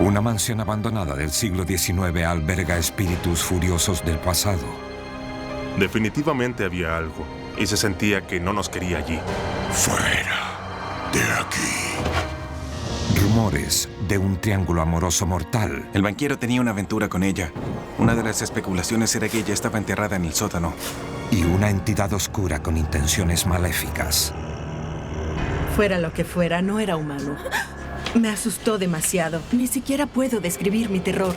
Una mansión abandonada del siglo XIX alberga espíritus furiosos del pasado. Definitivamente había algo, y se sentía que no nos quería allí. Fuera de aquí. Rumores de un triángulo amoroso mortal. El banquero tenía una aventura con ella. Una de las especulaciones era que ella estaba enterrada en el sótano. Y una entidad oscura con intenciones maléficas. Fuera lo que fuera, no era humano. Me asustó demasiado. Ni siquiera puedo describir mi terror.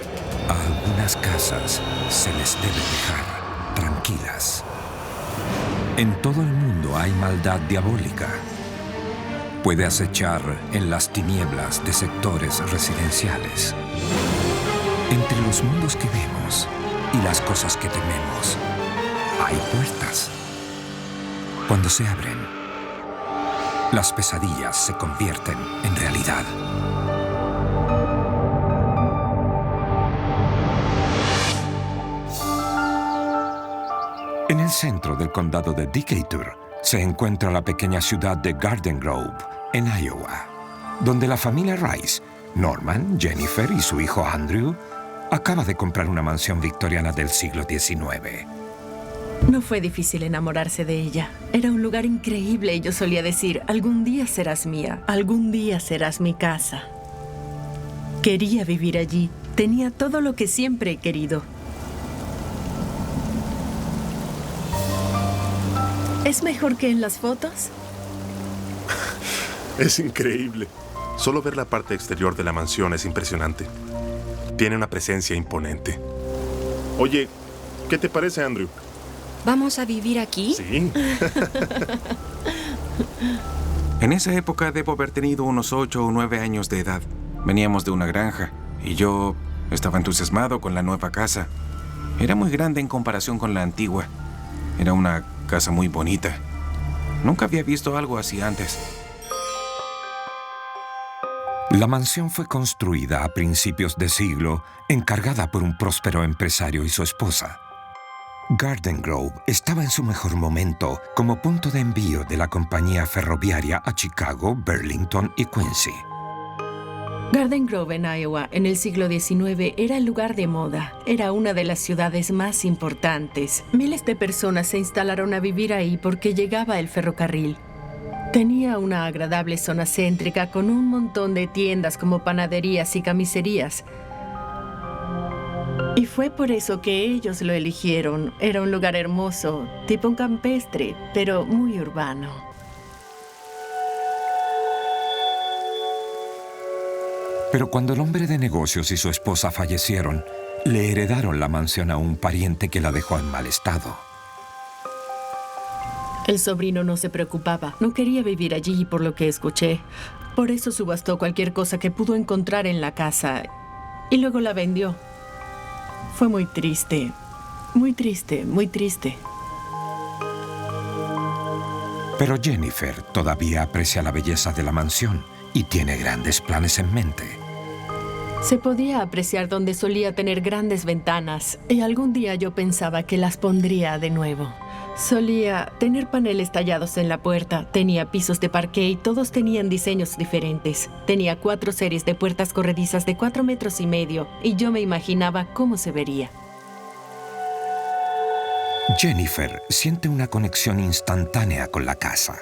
A algunas casas se les debe dejar tranquilas. En todo el mundo hay maldad diabólica. Puede acechar en las tinieblas de sectores residenciales. Entre los mundos que vemos y las cosas que tememos, hay puertas. Cuando se abren, las pesadillas se convierten en realidad. En el centro del condado de Decatur se encuentra la pequeña ciudad de Garden Grove, en Iowa, donde la familia Rice, Norman, Jennifer y su hijo Andrew, acaba de comprar una mansión victoriana del siglo XIX. No fue difícil enamorarse de ella. Era un lugar increíble y yo solía decir, algún día serás mía, algún día serás mi casa. Quería vivir allí. Tenía todo lo que siempre he querido. ¿Es mejor que en las fotos? Es increíble. Solo ver la parte exterior de la mansión es impresionante. Tiene una presencia imponente. Oye, ¿qué te parece, Andrew? ¿Vamos a vivir aquí? Sí. En esa época debo haber tenido unos 8 o 9 años de edad. Veníamos de una granja y yo estaba entusiasmado con la nueva casa. Era muy grande en comparación con la antigua. Era una casa muy bonita. Nunca había visto algo así antes. La mansión fue construida a principios de siglo, encargada por un próspero empresario y su esposa. Garden Grove estaba en su mejor momento como punto de envío de la compañía ferroviaria a Chicago, Burlington y Quincy. Garden Grove en Iowa, en el siglo XIX, era el lugar de moda. Era una de las ciudades más importantes. Miles de personas se instalaron a vivir ahí porque llegaba el ferrocarril. Tenía una agradable zona céntrica con un montón de tiendas como panaderías y camiserías. Y fue por eso que ellos lo eligieron. Era un lugar hermoso, tipo un campestre, pero muy urbano. Pero cuando el hombre de negocios y su esposa fallecieron, le heredaron la mansión a un pariente que la dejó en mal estado. El sobrino no se preocupaba. No quería vivir allí, por lo que escuché. Por eso subastó cualquier cosa que pudo encontrar en la casa y luego la vendió. Fue muy triste. Muy triste, muy triste. Pero Jennifer todavía aprecia la belleza de la mansión y tiene grandes planes en mente. Se podía apreciar donde solía tener grandes ventanas y algún día yo pensaba que las pondría de nuevo. Solía tener paneles tallados en la puerta, tenía pisos de parqué y todos tenían diseños diferentes. Tenía 4 series de puertas corredizas de 4,5 metros y yo me imaginaba cómo se vería. Jennifer siente una conexión instantánea con la casa.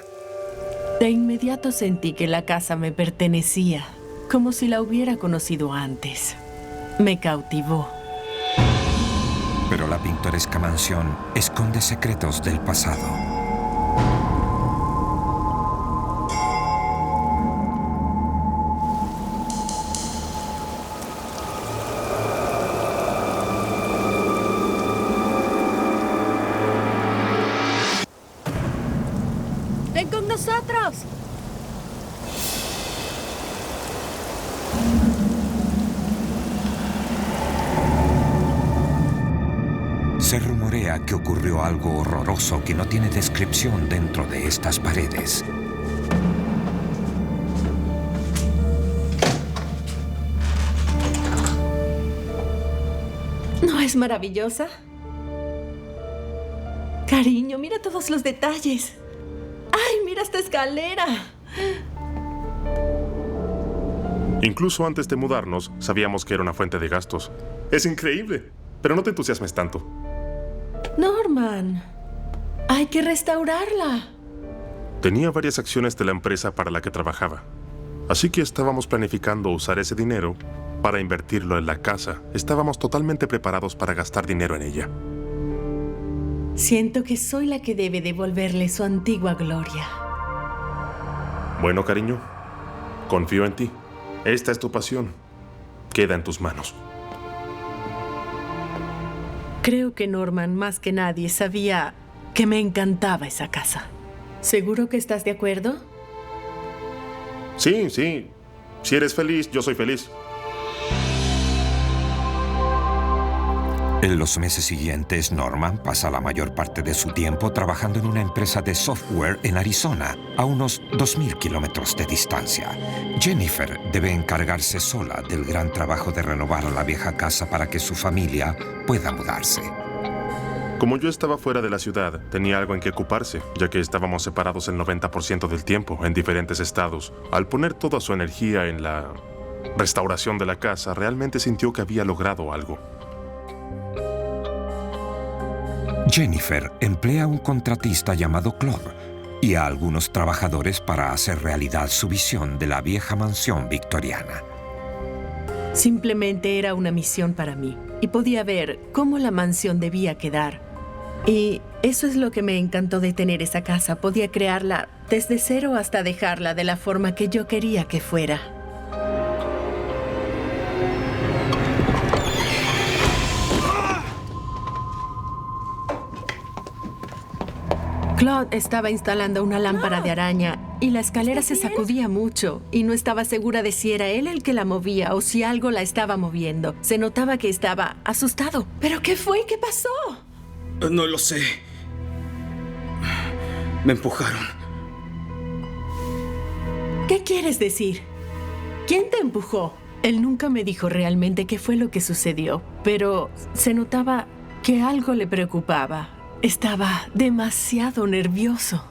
De inmediato sentí que la casa me pertenecía, como si la hubiera conocido antes. Me cautivó. Pero la pintoresca mansión esconde secretos del pasado. ¡Ven con nosotros! Se rumorea que ocurrió algo horroroso que no tiene descripción dentro de estas paredes. ¿No es maravillosa? Cariño, mira todos los detalles. ¡Ay, mira esta escalera! Incluso antes de mudarnos, sabíamos que era una fuente de gastos. Es increíble, pero no te entusiasmes tanto. Norman, hay que restaurarla. Tenía varias acciones de la empresa para la que trabajaba. Así que estábamos planificando usar ese dinero para invertirlo en la casa. Estábamos totalmente preparados para gastar dinero en ella. Siento que soy la que debe devolverle su antigua gloria. Bueno, cariño, confío en ti. Esta es tu pasión. Queda en tus manos. Creo que Norman, más que nadie, sabía que me encantaba esa casa. ¿Seguro que estás de acuerdo? Sí, sí. Si eres feliz, yo soy feliz. En los meses siguientes, Norman pasa la mayor parte de su tiempo trabajando en una empresa de software en Arizona, a unos 2.000 kilómetros de distancia. Jennifer debe encargarse sola del gran trabajo de renovar la vieja casa para que su familia pueda mudarse. Como yo estaba fuera de la ciudad, tenía algo en que ocuparse, ya que estábamos separados el 90% del tiempo en diferentes estados. Al poner toda su energía en la restauración de la casa, realmente sintió que había logrado algo. Jennifer emplea a un contratista llamado Claude y a algunos trabajadores para hacer realidad su visión de la vieja mansión victoriana. Simplemente era una misión para mí y podía ver cómo la mansión debía quedar. Y eso es lo que me encantó de tener esa casa. Podía crearla desde cero hasta dejarla de la forma que yo quería que fuera. Claude estaba instalando una lámpara de araña y la escalera se sacudía mucho y no estaba segura de si era él el que la movía o si algo la estaba moviendo. Se notaba que estaba asustado. ¿Pero qué fue? ¿Qué pasó? No lo sé. Me empujaron. ¿Qué quieres decir? ¿Quién te empujó? Él nunca me dijo realmente qué fue lo que sucedió, pero se notaba que algo le preocupaba. Estaba demasiado nervioso.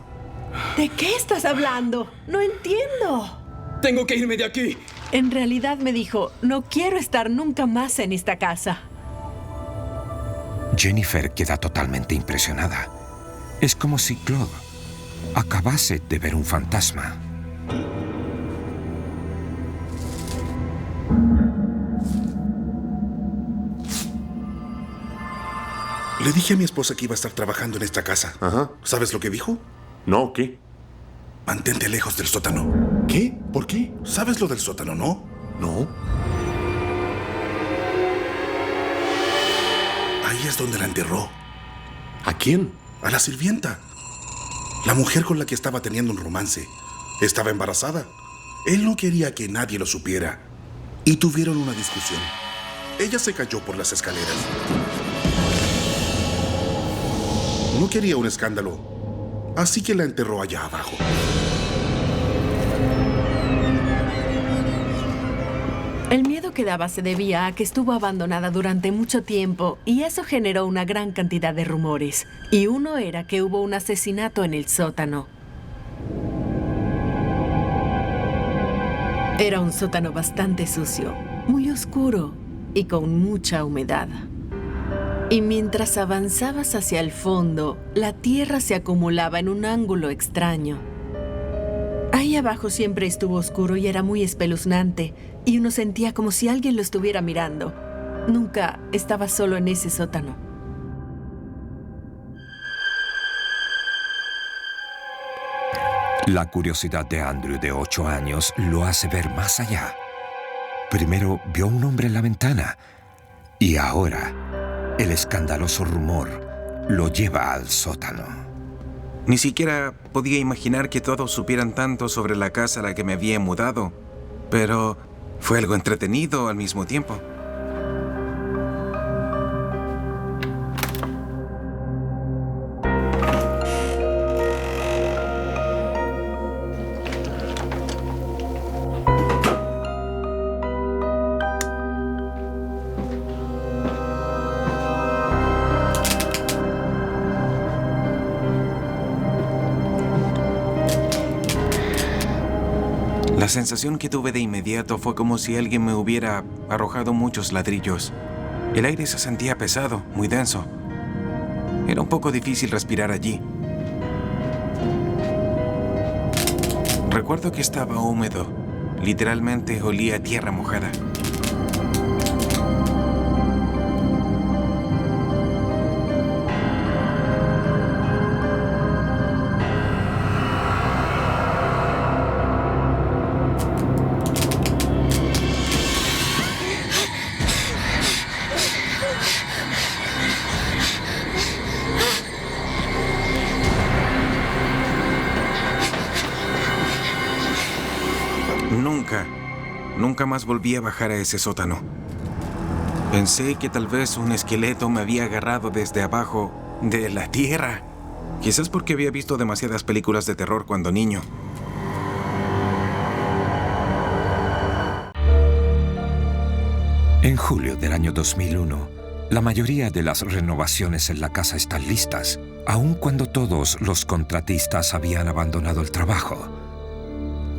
¿De qué estás hablando? No entiendo. Tengo que irme de aquí. En realidad me dijo, no quiero estar nunca más en esta casa. Jennifer queda totalmente impresionada. Es como si Claude acabase de ver un fantasma. Le dije a mi esposa que iba a estar trabajando en esta casa. Ajá. ¿Sabes lo que dijo? No, ¿qué? Mantente lejos del sótano. ¿Qué? ¿Por qué? ¿Sabes lo del sótano, no? No. Ahí es donde la enterró. ¿A quién? A la sirvienta. La mujer con la que estaba teniendo un romance. Estaba embarazada. Él no quería que nadie lo supiera. Y tuvieron una discusión. Ella se cayó por las escaleras. No quería un escándalo, así que la enterró allá abajo. El miedo que daba se debía a que estuvo abandonada durante mucho tiempo y eso generó una gran cantidad de rumores. Y uno era que hubo un asesinato en el sótano. Era un sótano bastante sucio, muy oscuro y con mucha humedad. Y mientras avanzabas hacia el fondo, la tierra se acumulaba en un ángulo extraño. Ahí abajo siempre estuvo oscuro y era muy espeluznante, y uno sentía como si alguien lo estuviera mirando. Nunca estaba solo en ese sótano. La curiosidad de Andrew, de 8 años, lo hace ver más allá. Primero vio un hombre en la ventana y ahora el escandaloso rumor lo lleva al sótano. Ni siquiera podía imaginar que todos supieran tanto sobre la casa a la que me había mudado, pero fue algo entretenido al mismo tiempo. La sensación que tuve de inmediato fue como si alguien me hubiera arrojado muchos ladrillos. El aire se sentía pesado, muy denso. Era un poco difícil respirar allí. Recuerdo que estaba húmedo. Literalmente olía a tierra mojada. Nunca más volví a bajar a ese sótano. Pensé que tal vez un esqueleto me había agarrado desde abajo de la tierra. Quizás porque había visto demasiadas películas de terror cuando niño. En julio del año 2001, la mayoría de las renovaciones en la casa están listas, aun cuando todos los contratistas habían abandonado el trabajo.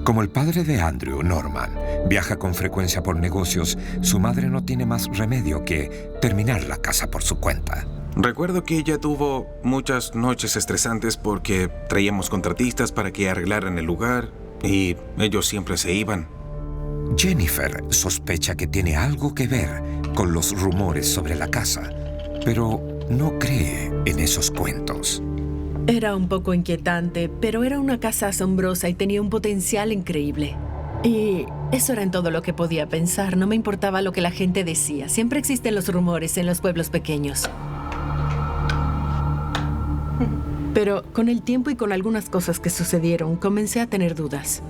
Como el padre de Andrew, Norman, viaja con frecuencia por negocios, su madre no tiene más remedio que terminar la casa por su cuenta. Recuerdo que ella tuvo muchas noches estresantes porque traíamos contratistas para que arreglaran el lugar y ellos siempre se iban. Jennifer sospecha que tiene algo que ver con los rumores sobre la casa, pero no cree en esos cuentos. Era un poco inquietante, pero era una casa asombrosa y tenía un potencial increíble. Y eso era en todo lo que podía pensar. No me importaba lo que la gente decía. Siempre existen los rumores en los pueblos pequeños. Pero con el tiempo y con algunas cosas que sucedieron, comencé a tener dudas.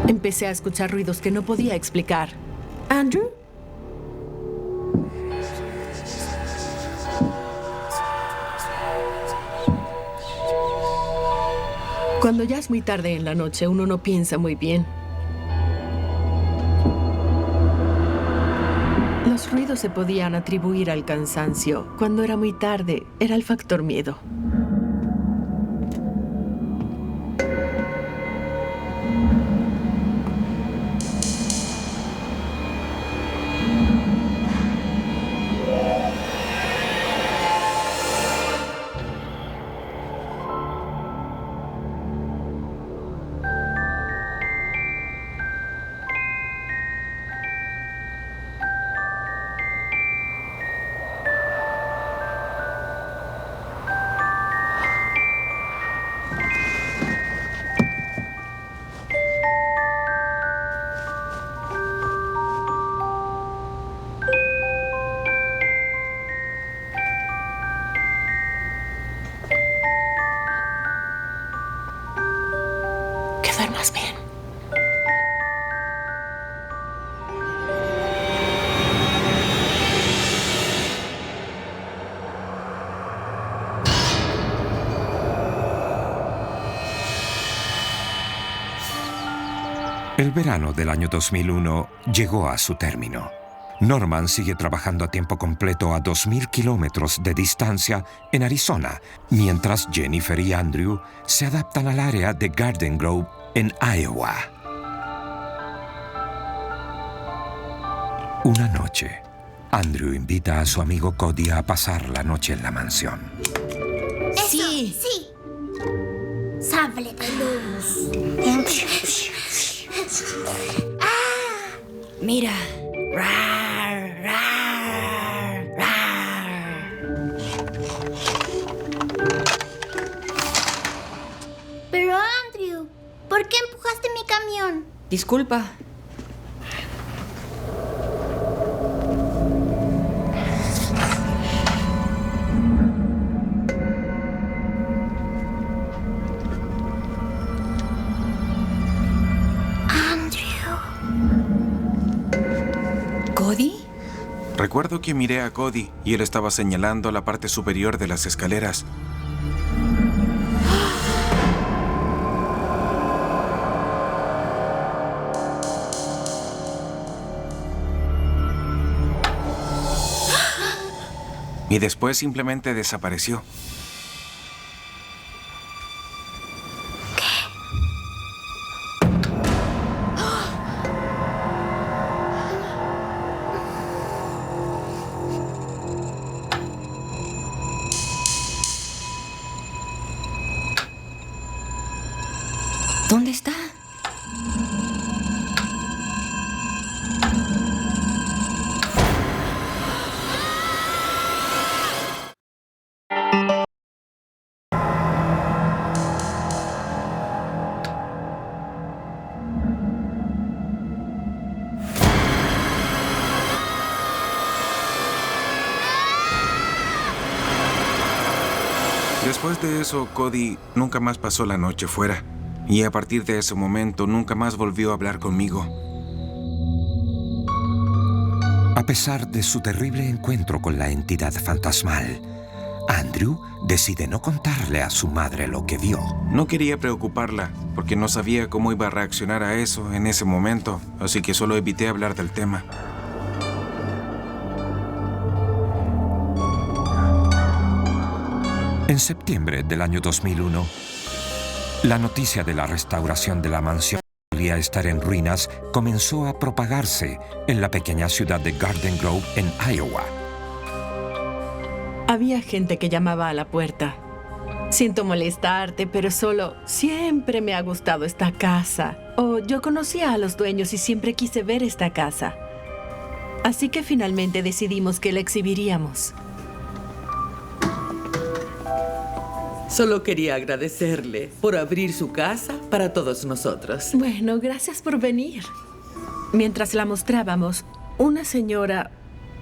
Empecé a escuchar ruidos que no podía explicar. ¿Andrew? Cuando ya es muy tarde en la noche, uno no piensa muy bien. Los ruidos se podían atribuir al cansancio. Cuando era muy tarde, era el factor miedo. Que duermas bien. El verano del año 2001 llegó a su término. Norman sigue trabajando a tiempo completo a 2.000 kilómetros de distancia en Arizona, mientras Jennifer y Andrew se adaptan al área de Garden Grove en Iowa. Una noche, Andrew invita a su amigo Cody a pasar la noche en la mansión. Sí. Sí. Sable de luz. Mira. Rar, rar, rar. Pero Andrew, ¿por qué empujaste mi camión? Disculpa. ¿Cody? Recuerdo que miré a Cody y él estaba señalando la parte superior de las escaleras. Y después simplemente desapareció. ¿Dónde está? Después de eso, Cody nunca más pasó la noche fuera. Y a partir de ese momento, nunca más volvió a hablar conmigo. A pesar de su terrible encuentro con la entidad fantasmal, Andrew decide no contarle a su madre lo que vio. No quería preocuparla, porque no sabía cómo iba a reaccionar a eso en ese momento, así que solo evité hablar del tema. En septiembre del año 2001, la noticia de la restauración de la mansión que solía estar en ruinas comenzó a propagarse en la pequeña ciudad de Garden Grove, en Iowa. Había gente que llamaba a la puerta. Siento molestarte, pero solo siempre me ha gustado esta casa. O yo conocía a los dueños y siempre quise ver esta casa. Así que finalmente decidimos que la exhibiríamos. Solo quería agradecerle por abrir su casa para todos nosotros. Bueno, gracias por venir. Mientras la mostrábamos, una señora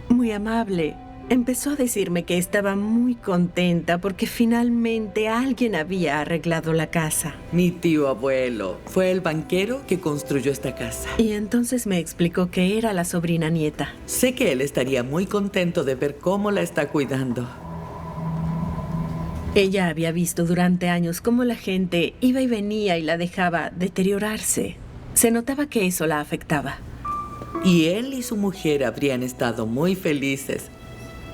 muy amable empezó a decirme que estaba muy contenta porque finalmente alguien había arreglado la casa. Mi tío abuelo fue el banquero que construyó esta casa. Y entonces me explicó que era la sobrina nieta. Sé que él estaría muy contento de ver cómo la está cuidando. Ella había visto durante años cómo la gente iba y venía y la dejaba deteriorarse. Se notaba que eso la afectaba. Y él y su mujer habrían estado muy felices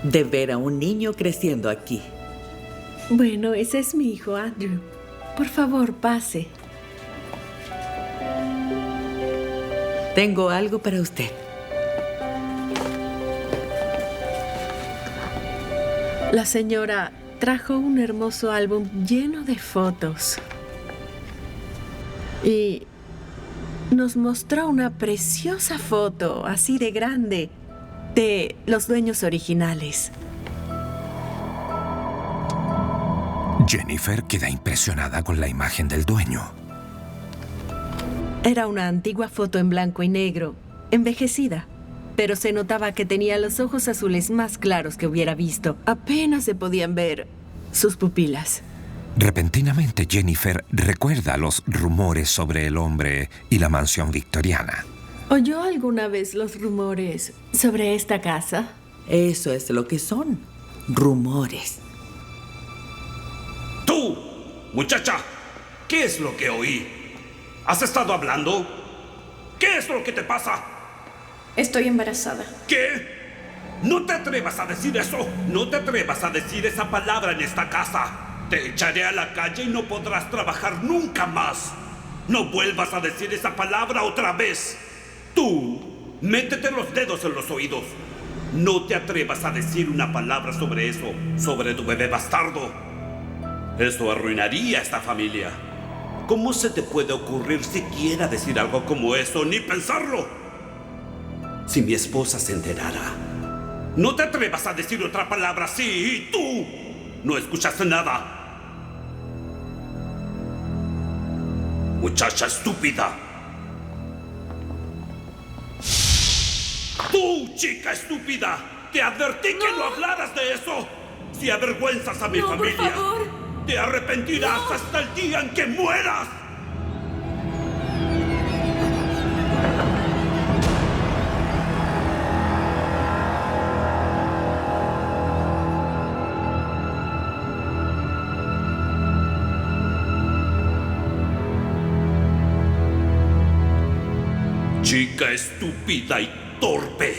de ver a un niño creciendo aquí. Bueno, ese es mi hijo, Andrew. Por favor, pase. Tengo algo para usted. La señora trajo un hermoso álbum lleno de fotos. Y nos mostró una preciosa foto, así de grande, de los dueños originales. Jennifer queda impresionada con la imagen del dueño. Era una antigua foto en blanco y negro, envejecida, pero se notaba que tenía los ojos azules más claros que hubiera visto. Apenas se podían ver sus pupilas. Repentinamente, Jennifer recuerda los rumores sobre el hombre y la mansión victoriana. ¿Oyó alguna vez los rumores sobre esta casa? Eso es lo que son, rumores. ¡Tú, muchacha! ¿Qué es lo que oí? ¿Has estado hablando? ¿Qué es lo que te pasa? Estoy embarazada. ¿Qué? No te atrevas a decir eso. No te atrevas a decir esa palabra en esta casa. Te echaré a la calle y no podrás trabajar nunca más. No vuelvas a decir esa palabra otra vez. Tú, métete los dedos en los oídos. No te atrevas a decir una palabra sobre eso, sobre tu bebé bastardo. Eso arruinaría a esta familia. ¿Cómo se te puede ocurrir siquiera decir algo como eso, ni pensarlo? Si mi esposa se enterara. No te atrevas a decir otra palabra así, y tú no escuchaste nada. Muchacha estúpida. Tú, chica estúpida, te advertí que no hablaras de eso. Si avergüenzas a mi familia, por favor. Te arrepentirás hasta el día en que mueras. Chica estúpida y torpe.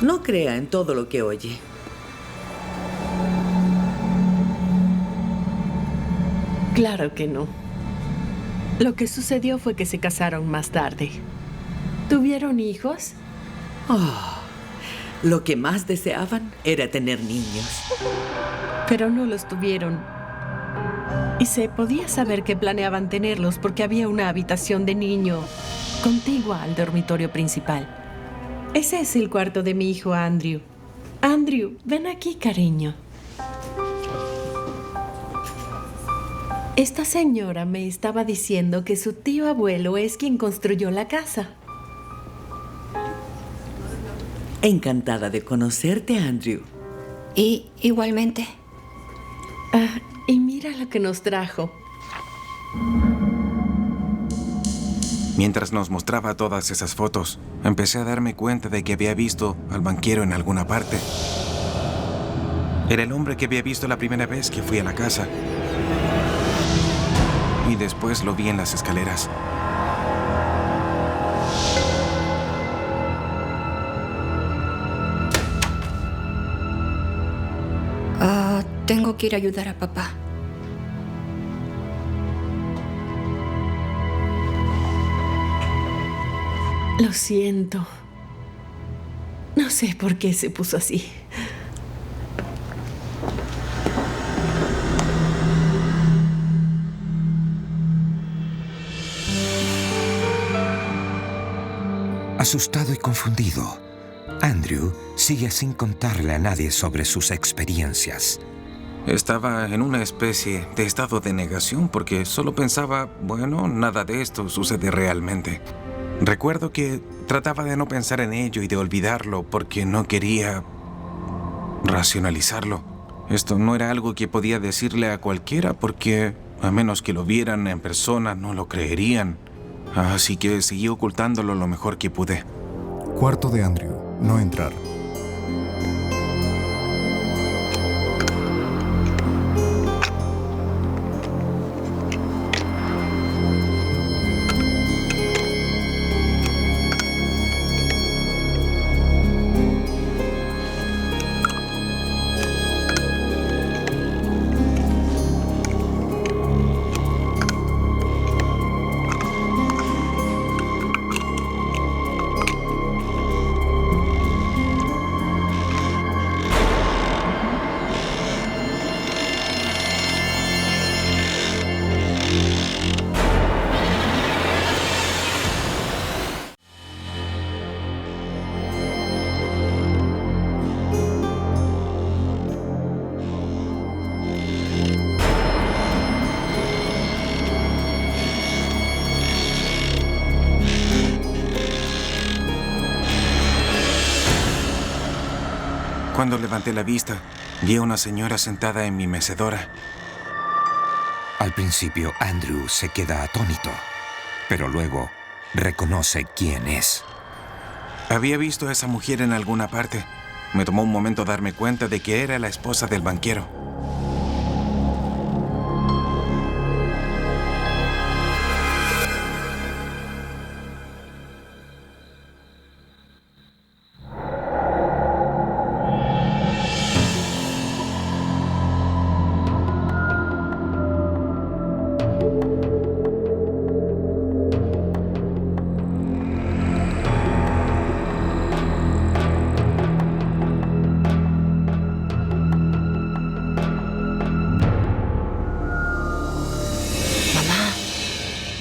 No crea en todo lo que oye. Claro que no. Lo que sucedió fue que se casaron más tarde. ¿Tuvieron hijos? Lo que más deseaban era tener niños. Pero no los tuvieron. Y se podía saber que planeaban tenerlos porque había una habitación de niño contigua al dormitorio principal. Ese es el cuarto de mi hijo Andrew. Andrew, ven aquí, cariño. Esta señora me estaba diciendo que su tío abuelo es quien construyó la casa. Encantada de conocerte, Andrew. Y igualmente. Y mira lo que nos trajo. Mientras nos mostraba todas esas fotos, empecé a darme cuenta de que había visto al banquero en alguna parte. Era el hombre que había visto la primera vez que fui a la casa. Y después lo vi en las escaleras. Tengo que ir a ayudar a papá. Lo siento. No sé por qué se puso así. Asustado y confundido, Andrew sigue sin contarle a nadie sobre sus experiencias. Estaba en una especie de estado de negación porque solo pensaba, bueno, nada de esto sucede realmente. Recuerdo que trataba de no pensar en ello y de olvidarlo porque no quería racionalizarlo. Esto no era algo que podía decirle a cualquiera porque, a menos que lo vieran en persona, no lo creerían. Así que seguí ocultándolo lo mejor que pude. Cuarto de Andrew. No entrar. Cuando levanté la vista, vi a una señora sentada en mi mecedora. Al principio, Andrew se queda atónito, pero luego reconoce quién es. Había visto a esa mujer en alguna parte. Me tomó un momento darme cuenta de que era la esposa del banquero.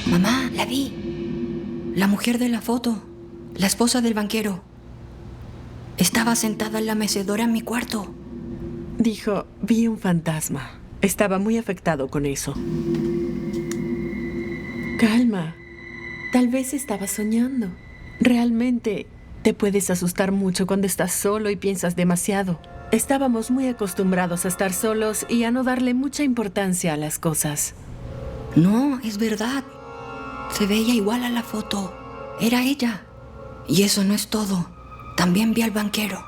Mamá, la vi. La mujer de la foto, la esposa del banquero. Estaba sentada en la mecedora en mi cuarto. Dijo, vi un fantasma. Estaba muy afectado con eso. Calma. Tal vez estaba soñando. Realmente te puedes asustar mucho cuando estás solo y piensas demasiado. Estábamos muy acostumbrados a estar solos y a no darle mucha importancia a las cosas. No, es verdad. Se veía igual a la foto. Era ella. Y eso no es todo. También vi al banquero.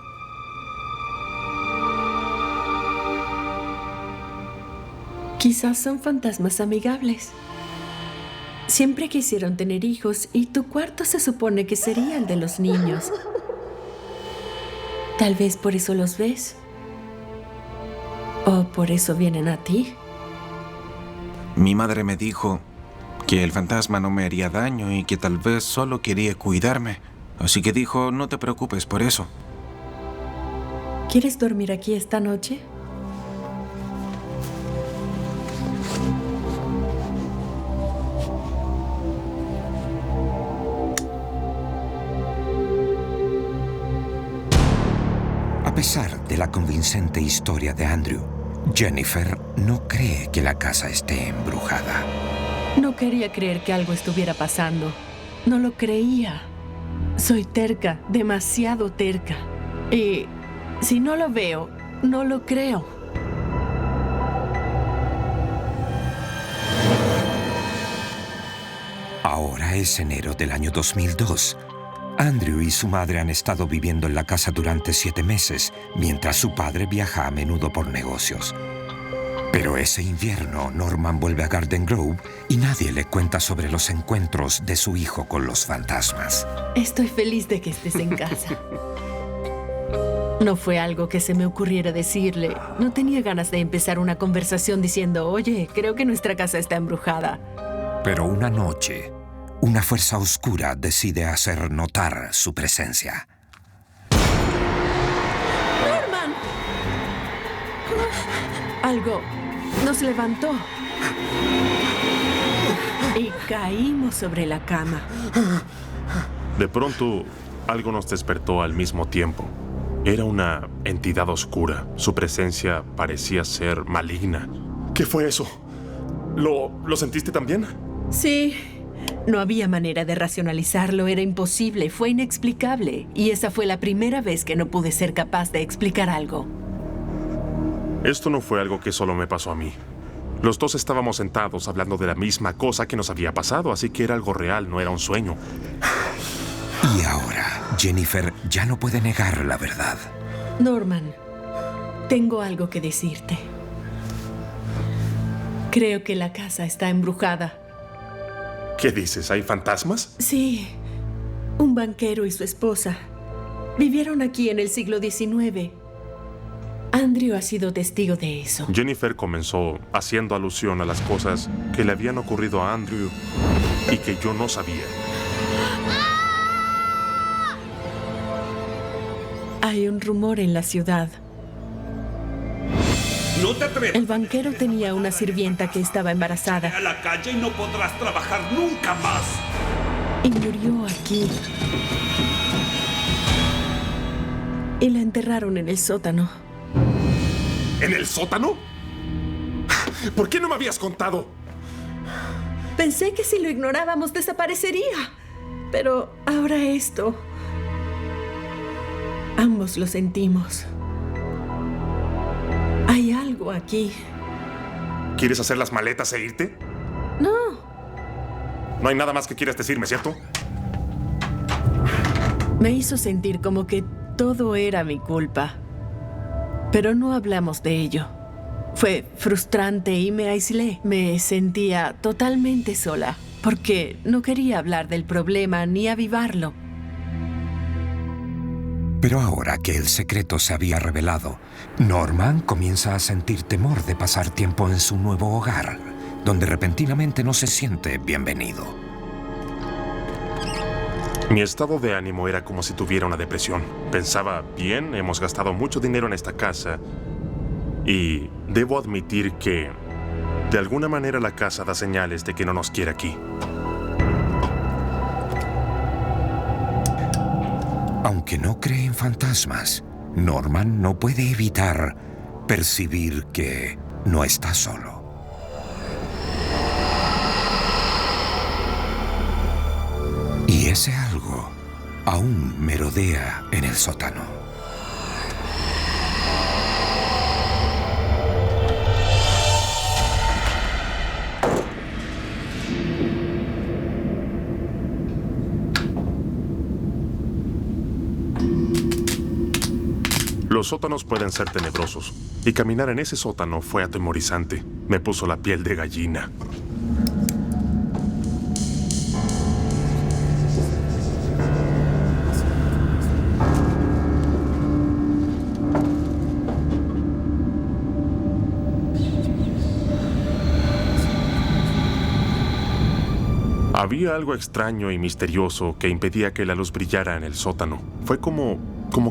Quizás son fantasmas amigables. Siempre quisieron tener hijos y tu cuarto se supone que sería el de los niños. Tal vez por eso los ves. ¿O por eso vienen a ti? Mi madre me dijo que el fantasma no me haría daño y que tal vez solo quería cuidarme. Así que dijo, no te preocupes por eso. ¿Quieres dormir aquí esta noche? A pesar de la convincente historia de Andrew, Jennifer no cree que la casa esté embrujada. No quería creer que algo estuviera pasando. No lo creía. Soy terca, demasiado terca. Y si no lo veo, no lo creo. Ahora es enero del año 2002. Andrew y su madre han estado viviendo en la casa durante 7 meses, mientras su padre viaja a menudo por negocios. Pero ese invierno, Norman vuelve a Garden Grove y nadie le cuenta sobre los encuentros de su hijo con los fantasmas. Estoy feliz de que estés en casa. No fue algo que se me ocurriera decirle. No tenía ganas de empezar una conversación diciendo, oye, creo que nuestra casa está embrujada. Pero una noche, una fuerza oscura decide hacer notar su presencia. ¡Norman! Algo nos levantó. Y caímos sobre la cama. De pronto, algo nos despertó al mismo tiempo. Era una entidad oscura. Su presencia parecía ser maligna. ¿Qué fue eso? ¿Lo sentiste también? Sí. No había manera de racionalizarlo. Era imposible. Fue inexplicable. Y esa fue la primera vez que no pude ser capaz de explicar algo. Esto no fue algo que solo me pasó a mí. Los dos estábamos sentados hablando de la misma cosa que nos había pasado, así que era algo real, no era un sueño. Y ahora, Jennifer ya no puede negar la verdad. Norman, tengo algo que decirte. Creo que la casa está embrujada. ¿Qué dices? ¿Hay fantasmas? Sí. Un banquero y su esposa vivieron aquí en el siglo XIX. Andrew ha sido testigo de eso. Jennifer comenzó haciendo alusión a las cosas que le habían ocurrido a Andrew y que yo no sabía. Hay un rumor en la ciudad. No te atrevas. El banquero tenía una sirvienta que estaba embarazada. A la calle y no podrás trabajar nunca más. Y murió aquí. Y la enterraron en el sótano. ¿En el sótano? ¿Por qué no me habías contado? Pensé que si lo ignorábamos desaparecería. Pero ahora esto. Ambos lo sentimos. Hay algo aquí. ¿Quieres hacer las maletas e irte? No. No hay nada más que quieras decirme, ¿cierto? Me hizo sentir como que todo era mi culpa. Pero no hablamos de ello. Fue frustrante y me aislé. Me sentía totalmente sola, porque no quería hablar del problema ni avivarlo. Pero ahora que el secreto se había revelado, Norman comienza a sentir temor de pasar tiempo en su nuevo hogar, donde repentinamente no se siente bienvenido. Mi estado de ánimo era como si tuviera una depresión. Pensaba, bien, hemos gastado mucho dinero en esta casa y debo admitir que, de alguna manera, la casa da señales de que no nos quiere aquí. Aunque no cree en fantasmas, Norman no puede evitar percibir que no está solo. Y ese algo aún merodea en el sótano. Los sótanos pueden ser tenebrosos, y caminar en ese sótano fue atemorizante. Me puso la piel de gallina. Había algo extraño y misterioso que impedía que la luz brillara en el sótano. Fue como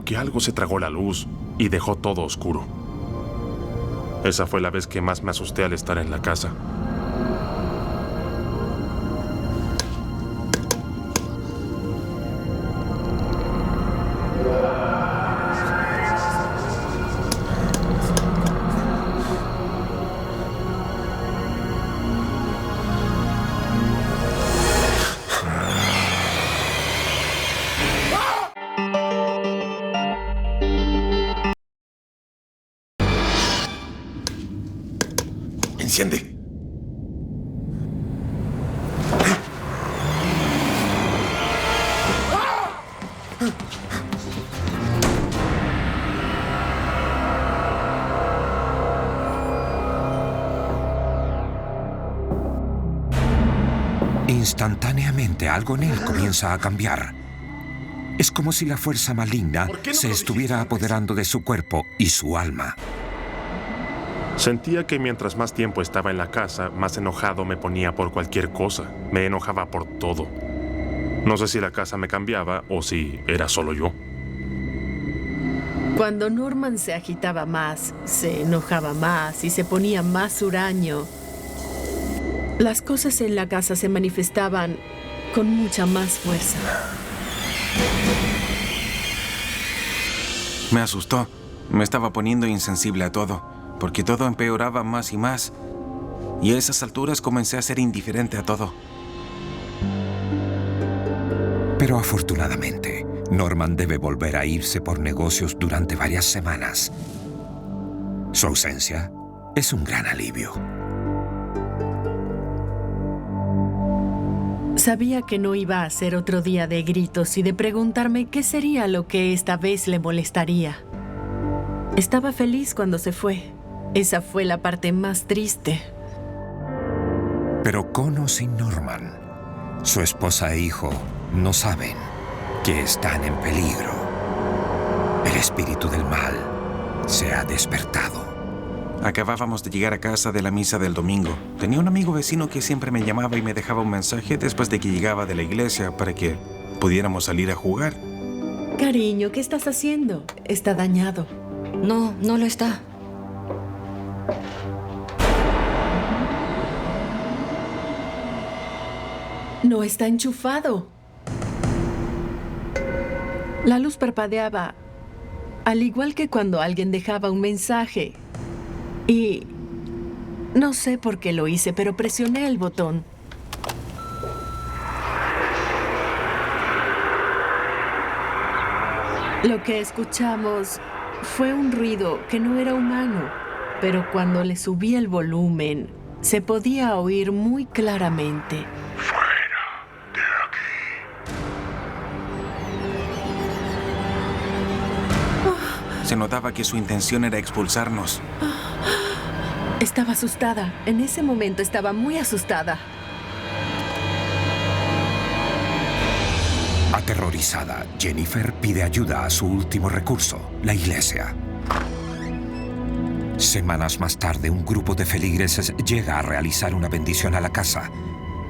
que algo se tragó la luz y dejó todo oscuro. Esa fue la vez que más me asusté al estar en la casa. Enciende. Instantáneamente algo en él comienza a cambiar. Es como si la fuerza maligna se estuviera apoderando de su cuerpo y su alma. Sentía que mientras más tiempo estaba en la casa, más enojado me ponía por cualquier cosa. Me enojaba por todo. No sé si la casa me cambiaba o si era solo yo. Cuando Norman se agitaba más, se enojaba más y se ponía más huraño, las cosas en la casa se manifestaban con mucha más fuerza. Me asustó. Me estaba poniendo insensible a todo, porque todo empeoraba más y más. Y a esas alturas comencé a ser indiferente a todo. Pero afortunadamente, Norman debe volver a irse por negocios durante varias semanas. Su ausencia es un gran alivio. Sabía que no iba a ser otro día de gritos y de preguntarme qué sería lo que esta vez le molestaría. Estaba feliz cuando se fue. Esa fue la parte más triste. Pero con o sin Norman, su esposa e hijo no saben que están en peligro. El espíritu del mal se ha despertado. Acabábamos de llegar a casa de la misa del domingo. Tenía un amigo vecino que siempre me llamaba y me dejaba un mensaje después de que llegaba de la iglesia para que pudiéramos salir a jugar. Cariño, ¿qué estás haciendo? Está dañado. No, no lo está. No está enchufado. La luz parpadeaba, al igual que cuando alguien dejaba un mensaje. Y no sé por qué lo hice, pero presioné el botón. Lo que escuchamos fue un ruido que no era humano, pero cuando le subí el volumen, se podía oír muy claramente. Se notaba que su intención era expulsarnos. Estaba asustada. En ese momento estaba muy asustada. Aterrorizada, Jennifer pide ayuda a su último recurso, la iglesia. Semanas más tarde, un grupo de feligreses llega a realizar una bendición a la casa.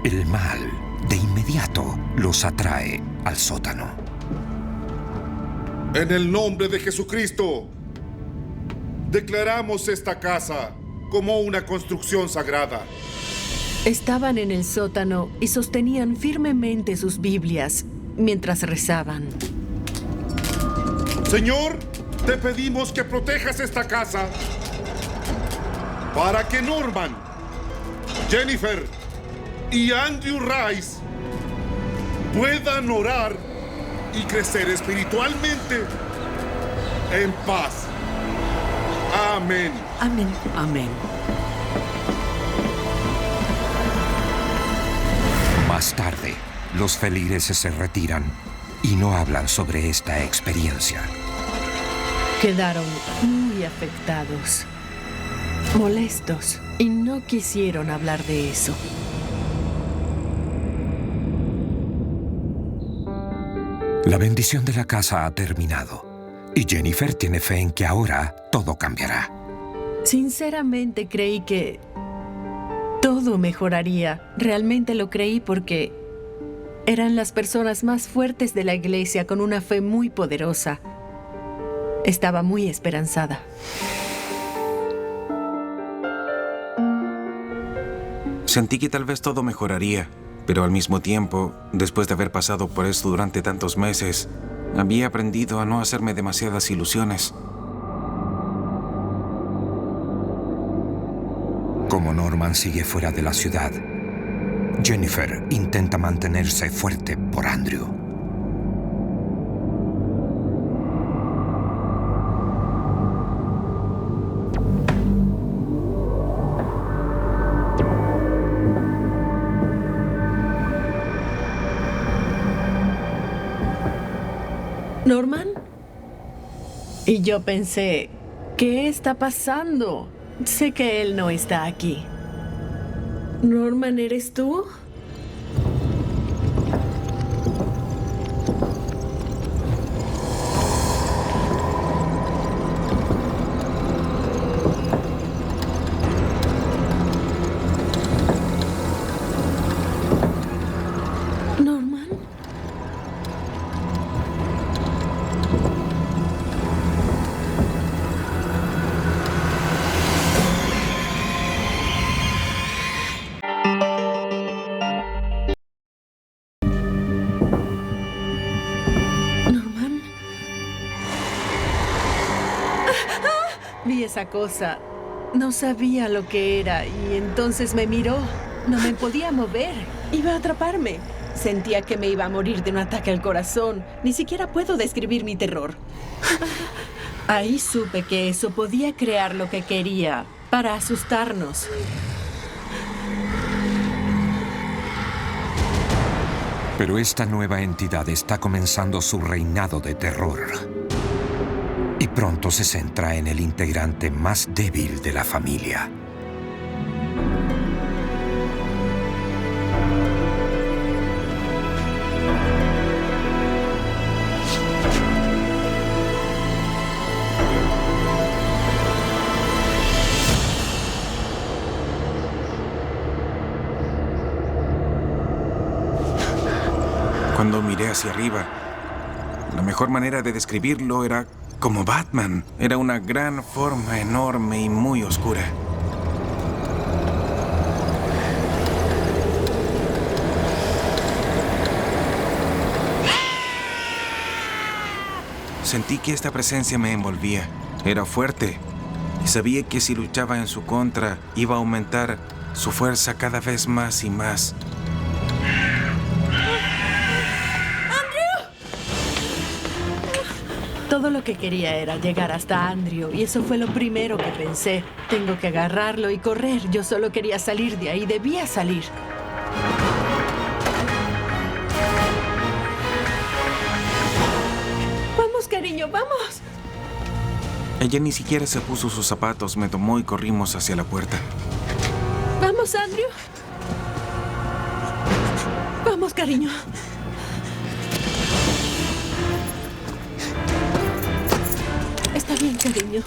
El mal, de inmediato, los atrae al sótano. En el nombre de Jesucristo, declaramos esta casa como una construcción sagrada. Estaban en el sótano y sostenían firmemente sus Biblias mientras rezaban. Señor, te pedimos que protejas esta casa para que Norman, Jennifer y Andrew Rice puedan orar y crecer espiritualmente en paz. Amén. Amén. Amén. Más tarde, los feligreses se retiran y no hablan sobre esta experiencia. Quedaron muy afectados, molestos, y no quisieron hablar de eso. La bendición de la casa ha terminado y Jennifer tiene fe en que ahora todo cambiará. Sinceramente creí que todo mejoraría. Realmente lo creí porque Eran las personas más fuertes de la iglesia con una fe muy poderosa. Estaba muy esperanzada. Sentí que tal vez todo mejoraría, pero al mismo tiempo, después de haber pasado por esto durante tantos meses, había aprendido a no hacerme demasiadas ilusiones. Como Norman sigue fuera de la ciudad, Jennifer intenta mantenerse fuerte por Andrew. ¿Norman? Y yo pensé, ¿qué está pasando? Sé que él no está aquí. ¿Norman, eres tú? ¿Norman? Vi esa cosa. No sabía lo que era y entonces me miró. No me podía mover. Iba a atraparme. Sentía que me iba a morir de un ataque al corazón. Ni siquiera puedo describir mi terror. Ahí supe que eso podía crear lo que quería para asustarnos. Pero esta nueva entidad está comenzando su reinado de terror. Y pronto se centra en el integrante más débil de la familia. Cuando miré hacia arriba, la mejor manera de describirlo era como Batman. Era una gran forma enorme y muy oscura. Sentí que esta presencia me envolvía. Era fuerte y sabía que si luchaba en su contra, iba a aumentar su fuerza cada vez más y más. Todo lo que quería era llegar hasta Andrew y eso fue lo primero que pensé. Tengo que agarrarlo y correr. Yo solo quería salir de ahí. Debía salir. Vamos, cariño, vamos. Ella ni siquiera se puso sus zapatos. Me tomó y corrimos hacia la puerta. Vamos, Andrew. Vamos, cariño. Está bien, cariño.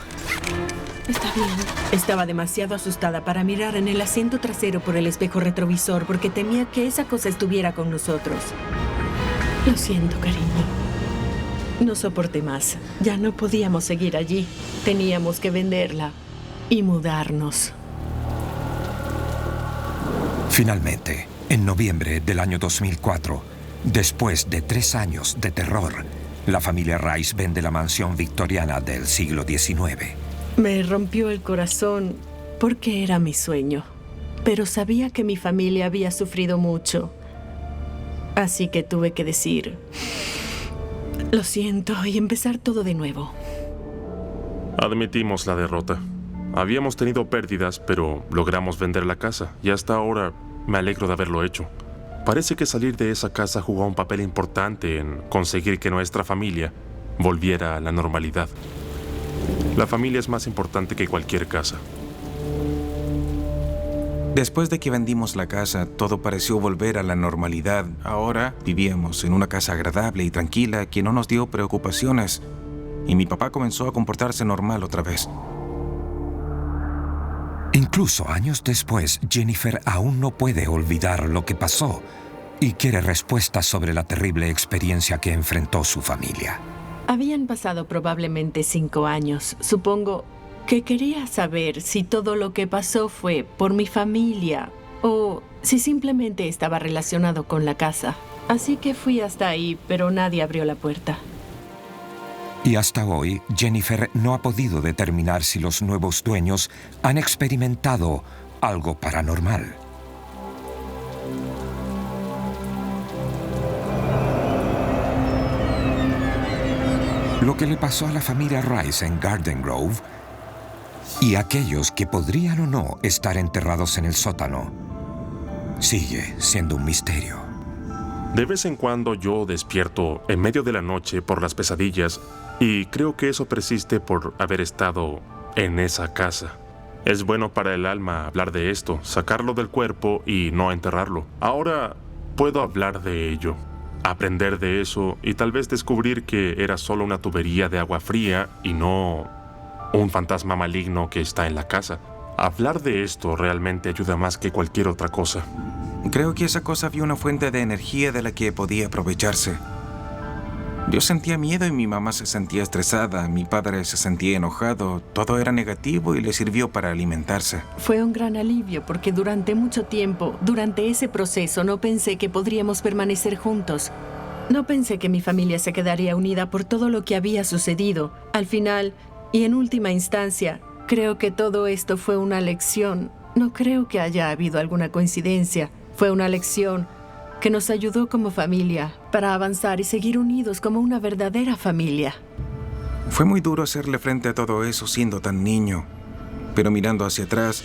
Está bien. Estaba demasiado asustada para mirar en el asiento trasero por el espejo retrovisor porque temía que esa cosa estuviera con nosotros. Lo siento, cariño. No soporté más. Ya no podíamos seguir allí. Teníamos que venderla y mudarnos. Finalmente, en noviembre del año 2004, después de 3 años de terror, la familia Rice vende la mansión victoriana del siglo XIX. Me rompió el corazón porque era mi sueño, pero sabía que mi familia había sufrido mucho. Así que tuve que decir, lo siento, y empezar todo de nuevo. Admitimos la derrota. Habíamos tenido pérdidas, pero logramos vender la casa y hasta ahora me alegro de haberlo hecho. Parece que salir de esa casa jugó un papel importante en conseguir que nuestra familia volviera a la normalidad. La familia es más importante que cualquier casa. Después de que vendimos la casa, todo pareció volver a la normalidad. Ahora vivíamos en una casa agradable y tranquila que no nos dio preocupaciones. Y mi papá comenzó a comportarse normal otra vez. Incluso años después, Jennifer aún no puede olvidar lo que pasó y quiere respuestas sobre la terrible experiencia que enfrentó su familia. Habían pasado probablemente 5 años. Supongo que quería saber si todo lo que pasó fue por mi familia o si simplemente estaba relacionado con la casa. Así que fui hasta ahí, pero nadie abrió la puerta. Y hasta hoy, Jennifer no ha podido determinar si los nuevos dueños han experimentado algo paranormal. Lo que le pasó a la familia Rice en Garden Grove y aquellos que podrían o no estar enterrados en el sótano sigue siendo un misterio. De vez en cuando yo despierto en medio de la noche por las pesadillas y creo que eso persiste por haber estado en esa casa. Es bueno para el alma hablar de esto, sacarlo del cuerpo y no enterrarlo. Ahora puedo hablar de ello, aprender de eso y tal vez descubrir que era solo una tubería de agua fría y no un fantasma maligno que está en la casa. Hablar de esto realmente ayuda más que cualquier otra cosa. Creo que esa cosa vio una fuente de energía de la que podía aprovecharse. Yo sentía miedo y mi mamá se sentía estresada, mi padre se sentía enojado, todo era negativo y le sirvió para alimentarse. Fue un gran alivio porque durante mucho tiempo, durante ese proceso, no pensé que podríamos permanecer juntos. No pensé que mi familia se quedaría unida por todo lo que había sucedido. Al final, y en última instancia, creo que todo esto fue una lección. No creo que haya habido alguna coincidencia. Fue una lección que nos ayudó como familia para avanzar y seguir unidos como una verdadera familia. Fue muy duro hacerle frente a todo eso siendo tan niño. Pero mirando hacia atrás,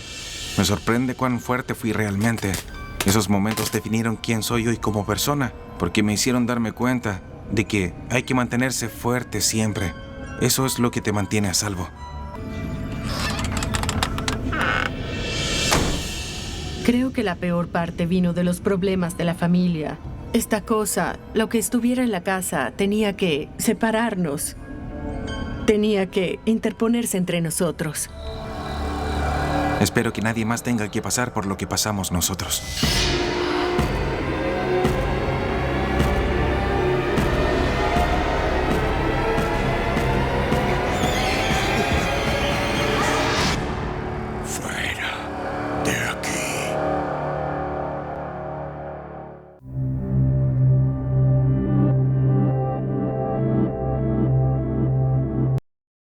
me sorprende cuán fuerte fui realmente. Esos momentos definieron quién soy hoy como persona, porque me hicieron darme cuenta de que hay que mantenerse fuerte siempre. Eso es lo que te mantiene a salvo. Creo que la peor parte vino de los problemas de la familia. Esta cosa, lo que estuviera en la casa, tenía que separarnos. Tenía que interponerse entre nosotros. Espero que nadie más tenga que pasar por lo que pasamos nosotros.